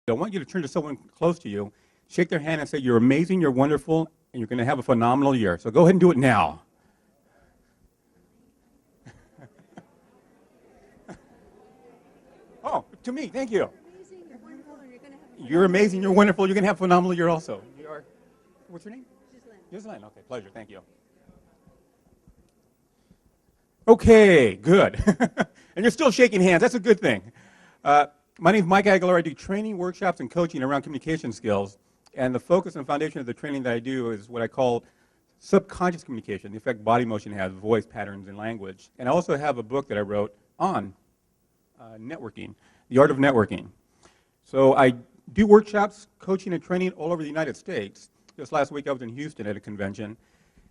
I want you to turn to someone close to you, shake their hand and say, you're amazing, you're wonderful, and you're going to have a phenomenal year. So go ahead and do it now. Oh, to me, thank you. You're amazing, you're wonderful, you're going to have a phenomenal year also. You are, what's your name? Ghislaine. Okay, pleasure, thank you. Okay, good. And you're still shaking hands, that's a good thing. My name is Mike Aguilar. I do training, workshops, and coaching around communication skills. And the focus and foundation of the training that I do is what I call subconscious communication, the effect body motion has, voice patterns, and language. And I also have a book that I wrote on networking, the art of networking. So I do workshops, coaching, and training all over the United States. Just last week I was in Houston at a convention.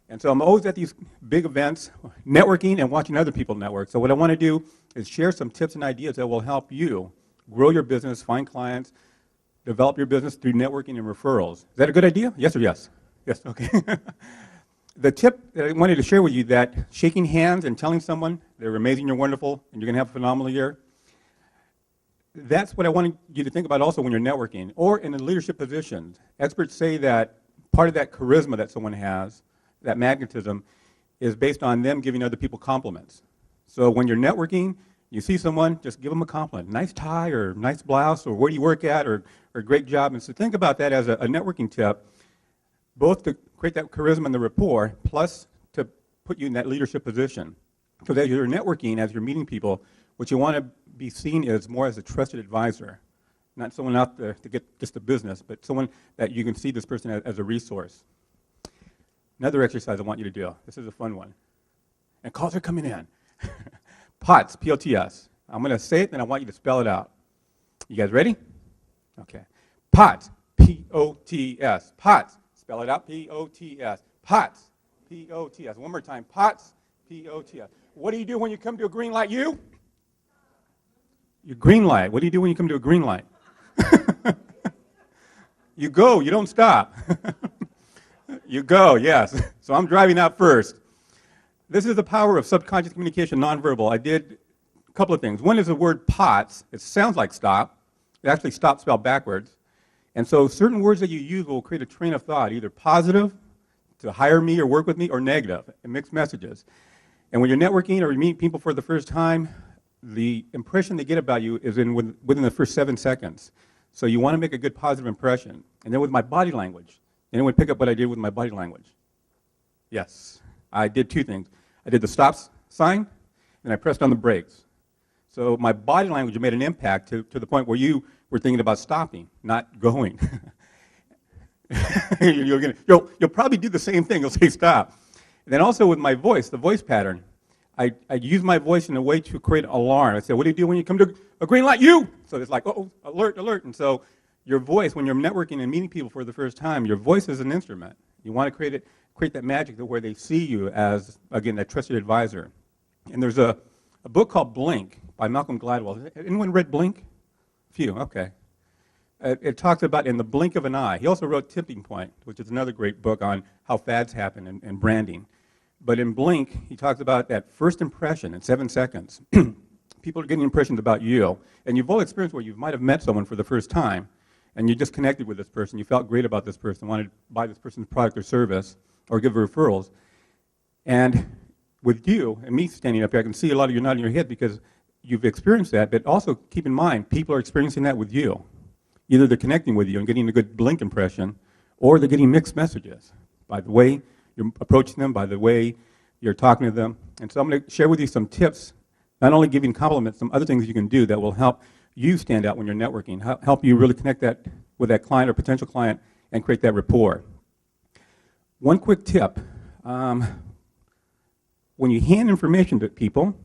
And so I'm always at these big events, networking and watching other people network. So what I want to do is share some tips and ideas that will help you grow your business, find clients, develop your business through networking and referrals. Is that a good idea? Yes or yes? Yes, okay. The tip that I wanted to share with you, that shaking hands and telling someone they're amazing, you're wonderful, and you're going to have a phenomenal year, that's what I wanted you to think about also when you're networking or in a leadership position. Experts say that part of that charisma that someone has, that magnetism, is based on them giving other people compliments. So when you're networking, you see someone, just give them a compliment. Nice tie, or nice blouse, or where do you work at, or great job. And so think about that as a networking tip, both to create that charisma and the rapport, plus to put you in that leadership position. So that you're networking, as you're meeting people, what you want to be seen as more as a trusted advisor, not someone out there to get just a business, but someone that you can see this person as a resource. Another exercise I want you to do. This is a fun one. And calls are coming in. POTS, P-O-T-S. I'm going to say it, and I want you to spell it out. You guys ready? Okay. POTS, P-O-T-S. POTS. Spell it out, P-O-T-S. POTS, P-O-T-S. One more time. POTS, P-O-T-S. What do you do when you come to a green light? You green light. What do you do when you come to a green light? You go. You don't stop. You go, yes. So I'm driving out first. This is the power of subconscious communication, nonverbal. I did a couple of things. One is the word POTS. It sounds like stop. It actually stop spelled backwards. And so certain words that you use will create a train of thought, either positive, to hire me or work with me, or negative, and mixed messages. And when you're networking or you meet people for the first time, the impression they get about you is within the first 7 seconds. So you want to make a good positive impression. And then with my body language. Anyone pick up what I did with my body language? Yes. I did two things. I did the stop sign, and I pressed on the brakes. So my body language made an impact to the point where you were thinking about stopping, not going. You'll probably do the same thing. You'll say stop. And then also with my voice, the voice pattern, I use my voice in a way to create alarm. I say, what do you do when you come to a green light? You! So it's like, oh, alert, alert. And so your voice, when you're networking and meeting people for the first time, your voice is an instrument. You want to create that magic where they see you as, again, that trusted advisor. And there's a book called Blink by Malcolm Gladwell. Anyone read Blink? Few, okay. It talks about in the blink of an eye. He also wrote Tipping Point, which is another great book on how fads happen and branding. But in Blink, he talks about that first impression in 7 seconds. People are getting impressions about you. And you've all experienced where you might have met someone for the first time, and you just connected with this person. You felt great about this person, wanted to buy this person's product or service, or give referrals. And with you and me standing up here, I can see a lot of you nodding your head because you've experienced that, but also keep in mind, people are experiencing that with you. Either they're connecting with you and getting a good Blink impression, or they're getting mixed messages by the way you're approaching them, by the way you're talking to them. And so I'm going to share with you some tips, not only giving compliments, some other things you can do that will help you stand out when you're networking, help you really connect that with that client or potential client and create that rapport. One quick tip, when you hand information to people,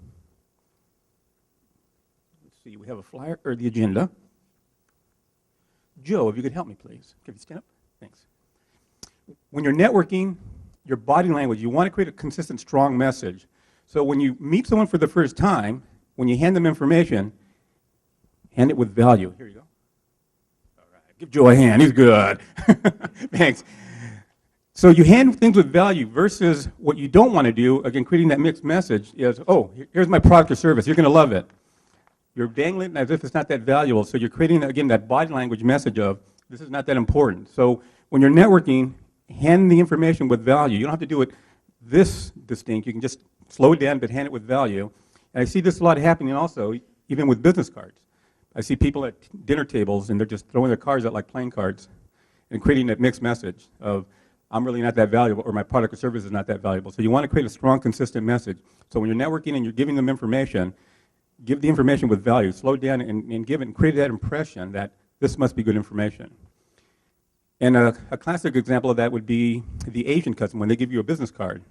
let's see, we have a flyer or the agenda. Joe, if you could help me, please. Can you stand up? Thanks. When you're networking, your body language, you want to create a consistent, strong message. So when you meet someone for the first time, when you hand them information, hand it with value. Here you go. All right. Give Joe a hand. He's good. Thanks. So you hand things with value versus what you don't want to do, again, creating that mixed message is, oh, here's my product or service. You're going to love it. You're dangling it as if it's not that valuable. So you're creating, again, that body language message of, this is not that important. So when you're networking, hand the information with value. You don't have to do it this distinct. You can just slow it down, but hand it with value. And I see this a lot happening also, even with business cards. I see people at dinner tables, and they're just throwing their cards out like playing cards and creating that mixed message of, I'm really not that valuable, or my product or service is not that valuable. So you want to create a strong, consistent message. So when you're networking and you're giving them information, give the information with value. Slow it down and give it, and create that impression that this must be good information. And a classic example of that would be the Asian custom. When they give you a business card,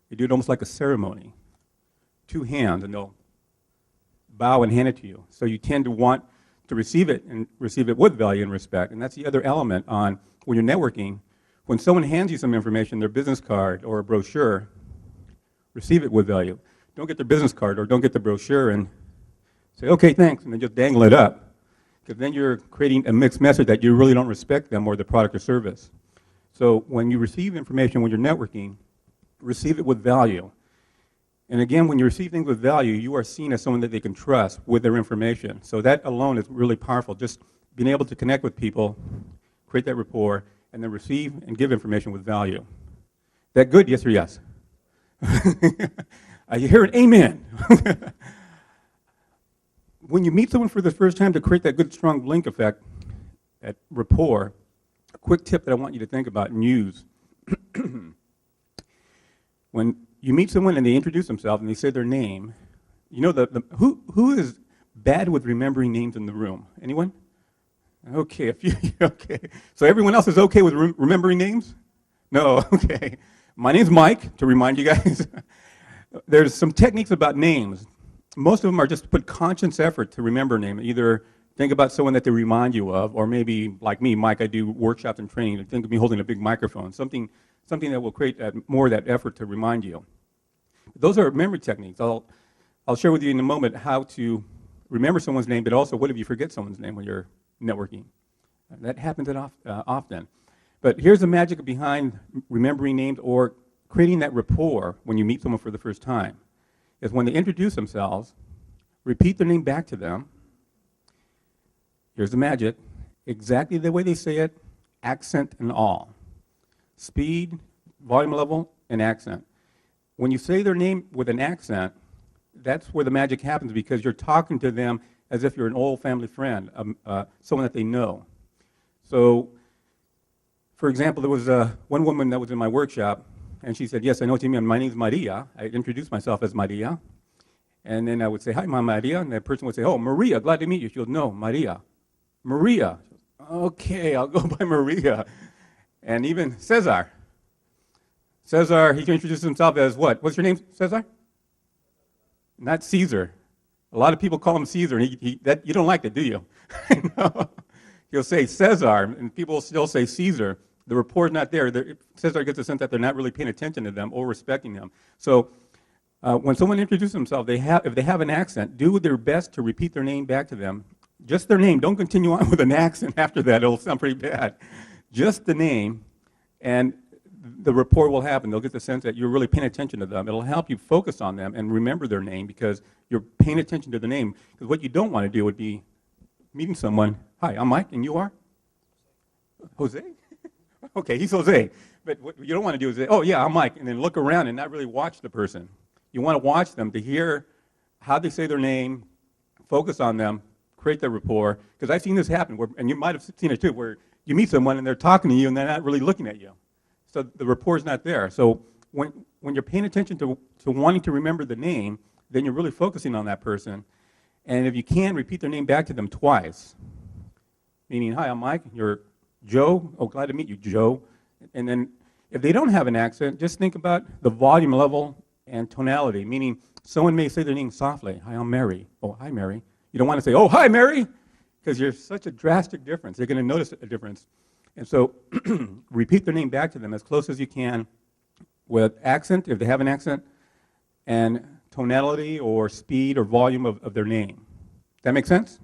they do it almost like a ceremony. 2 hands, and they'll bow and hand it to you. So you tend to want to receive it, and receive it with value and respect. And that's the other element on when you're networking. When someone hands you some information, their business card or a brochure, receive it with value. Don't get their business card or don't get the brochure and say, okay, thanks, and then just dangle it up. Because then you're creating a mixed message that you really don't respect them or the product or service. So when you receive information, when you're networking, receive it with value. And again, when you receive things with value, you are seen as someone that they can trust with their information. So that alone is really powerful. Just being able to connect with people, create that rapport, and then receive and give information with value. That good? Yes or yes? You hear an amen. When you meet someone for the first time, to create that good, strong link effect, that rapport, a quick tip that I want you to think about and use. When you meet someone and they introduce themselves and they say their name, you know, who is bad with remembering names in the room? Anyone? Okay, a few. Okay. So everyone else is okay with remembering names? No, okay. My name's Mike, to remind you guys. There's some techniques about names. Most of them are just to put conscious effort to remember a name. Either think about someone that they remind you of, or maybe, like me, Mike, I do workshops and training. Think of me holding a big microphone, something that will create more of that effort to remind you. Those are memory techniques. I'll share with you in a moment how to remember someone's name, but also what if you forget someone's name when you're networking. That happens often. But here's the magic behind remembering names or creating that rapport when you meet someone for the first time. Is when they introduce themselves, repeat their name back to them. Here's the magic. Exactly the way they say it, accent and all. Speed, volume level, and accent. When you say their name with an accent, that's where the magic happens, because you're talking to them as if you're an old family friend, someone that they know. So, for example, there was one woman that was in my workshop, and she said, yes, I know what you mean. My name's Maria. I introduced myself as Maria. And then I would say, hi, I'm Maria. And that person would say, oh, Maria, glad to meet you. She goes, no, Maria. Maria. Okay, I'll go by Maria. And even Cesar. Cesar, he introduced himself as what? What's your name, Cesar? Not Caesar. A lot of people call him Caesar, and you don't like that, do you? No. He'll say Cesar, and people will still say Caesar. The rapport's not there. Cesar gets a sense that they're not really paying attention to them or respecting them. So when someone introduces themselves, if they have an accent, do their best to repeat their name back to them. Just their name. Don't continue on with an accent after that. It'll sound pretty bad. Just the name, and the rapport will happen. They'll get the sense that you're really paying attention to them. It'll help you focus on them and remember their name, because you're paying attention to the name. Because what you don't want to do would be meeting someone. Hi, I'm Mike, and you are? Jose? Okay, he's Jose. But what you don't want to do is say, oh, yeah, I'm Mike, and then look around and not really watch the person. You want to watch them to hear how they say their name, focus on them, create that rapport. Because I've seen this happen, and you might have seen it too, where you meet someone and they're talking to you and they're not really looking at you. So the rapport is not there. So when you're paying attention to wanting to remember the name, then you're really focusing on that person. And if you can, repeat their name back to them twice. Meaning, hi, I'm Mike, you're Joe. Oh, glad to meet you, Joe. And then if they don't have an accent, just think about the volume level and tonality. Meaning, someone may say their name softly. Hi, I'm Mary. Oh, hi, Mary. You don't want to say, oh, hi, Mary, because you're such a drastic difference. They're going to notice a difference. And so repeat their name back to them as close as you can with accent, if they have an accent, and tonality or speed or volume of their name. That make sense?